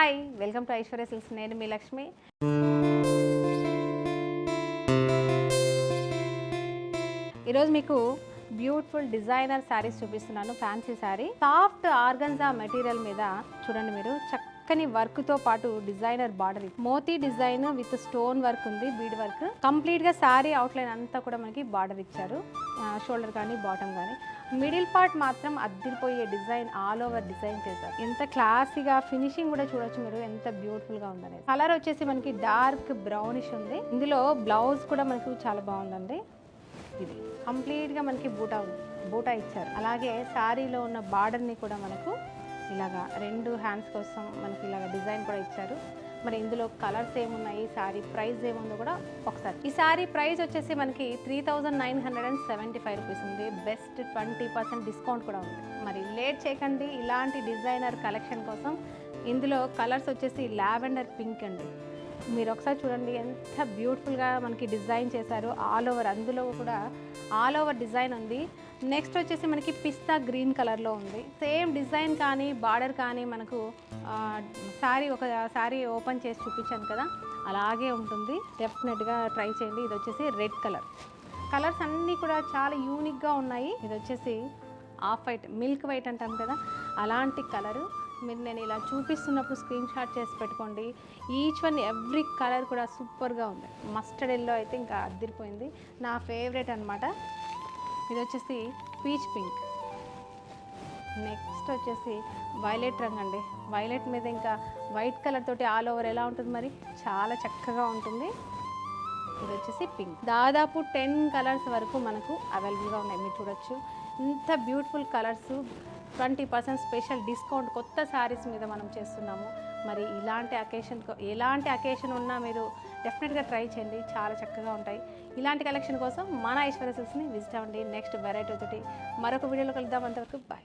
Hi welcome to Aishwarya Silks. నేను మీ లక్ష్మి. ఈరోజు మీకు బ్యూటిఫుల్ డిజైనర్ శారీస్ చూపిస్తున్నాను. Fancy sari, soft organza material మీద చూడండి. మీరు చక్కని వర్క్ తో పాటు డిజైనర్ బార్డర్, మోతీ డిజైన్ విత్ స్టోన్ వర్క్ ఉంది, బీడ్ వర్క్. కంప్లీట్ గా శారీ అవుట్లైన్ అంతా కూడా మనకి బార్డర్ ఇచ్చారు. షోల్డర్ కానీ బాటమ్ కానీ, మిడిల్ పార్ట్ మాత్రం అద్దిరిపోయే డిజైన్, ఆల్ ఓవర్ డిజైన్ చేశారు. ఎంత క్లాసీగా, ఫినిషింగ్ కూడా చూడొచ్చు మీరు ఎంత బ్యూటిఫుల్ గా ఉందనేది. కలర్ వచ్చేసి మనకి డార్క్ బ్రౌనిష్ ఉంది. ఇందులో బ్లౌజ్ కూడా మనకు చాలా బాగుందండి. ఇది కంప్లీట్గా మనకి బూటా ఇచ్చారు. అలాగే శారీలో ఉన్న బార్డర్ని కూడా మనకు ఇలాగా 2 హ్యాండ్స్ కోసం మనకి ఇలాగ డిజైన్ కూడా ఇచ్చారు. మరి ఇందులో కలర్స్ ఏమున్నాయి, శారీ ప్రైస్ ఏముందో కూడా ఒకసారి. ఈ శారీ ప్రైస్ వచ్చేసి మనకి 3975 రూపీస్ ఉంది. బెస్ట్ 20% డిస్కౌంట్ కూడా ఉంది. మరి లేట్ చేయకండి, ఇలాంటి డిజైనర్ కలెక్షన్ కోసం. ఇందులో కలర్స్ వచ్చేసి లావెండర్ పింక్ అండి. మీరు ఒకసారి చూడండి ఎంత బ్యూటిఫుల్గా మనకి డిజైన్ చేశారు. ఆల్ ఓవర్, అందులో కూడా ఆల్ ఓవర్ డిజైన్ ఉంది. నెక్స్ట్ వచ్చేసి మనకి పిస్తా గ్రీన్ కలర్లో ఉంది. సేమ్ డిజైన్ కానీ బార్డర్ కానీ మనకు శారీ ఓపెన్ చేసి చూపించాను కదా, అలాగే ఉంటుంది. డెఫినెట్గా ట్రై చేయండి. ఇది వచ్చేసి రెడ్ కలర్. కలర్స్ అన్నీ కూడా చాలా యూనిక్గా ఉన్నాయి. ఇది వచ్చేసి ఆఫ్ వైట్, మిల్క్ వైట్ అంటాం కదా, అలాంటి కలరు. మీరు నేను ఇలా చూపిస్తున్నప్పుడు స్క్రీన్ షాట్ చేసి పెట్టుకోండి. ఈచ్ వన్ ఎవ్రీ కలర్ కూడా సూపర్గా ఉంది. మస్టర్డ్ ఎల్లో అయితే ఇంకా అద్దరిపోయింది, నా ఫేవరెట్ అనమాట. ఇది వచ్చేసి పీచ్ పింక్. నెక్స్ట్ వచ్చేసి వైలెట్ రంగు అండి. వైలెట్ మీద ఇంకా వైట్ కలర్ తోటి ఆల్ ఓవర్ ఎలా ఉంటుంది, మరి చాలా చక్కగా ఉంటుంది. ఇది వచ్చేసి పింక్. దాదాపు 10 కలర్స్ వరకు మనకు అవైలబుల్గా ఉన్నాయి. మీరు చూడొచ్చు ఇంత బ్యూటిఫుల్ కలర్స్. 20% స్పెషల్ డిస్కౌంట్ కొత్త శారీస్ మీద మనం చేస్తున్నాము. మరి ఎలాంటి అకేషన్ ఉన్నా మీరు డెఫినెట్గా ట్రై చేయండి, చాలా చక్కగా ఉంటాయి. ఇలాంటి కలెక్షన్ కోసం మన ఐశ్వర్య సిల్క్స్ని విజిట్ అవ్వండి. నెక్స్ట్ వెరైటీ తోటి మరొక వీడియోలో కలుద్దాం. అంతవరకు బాయ్.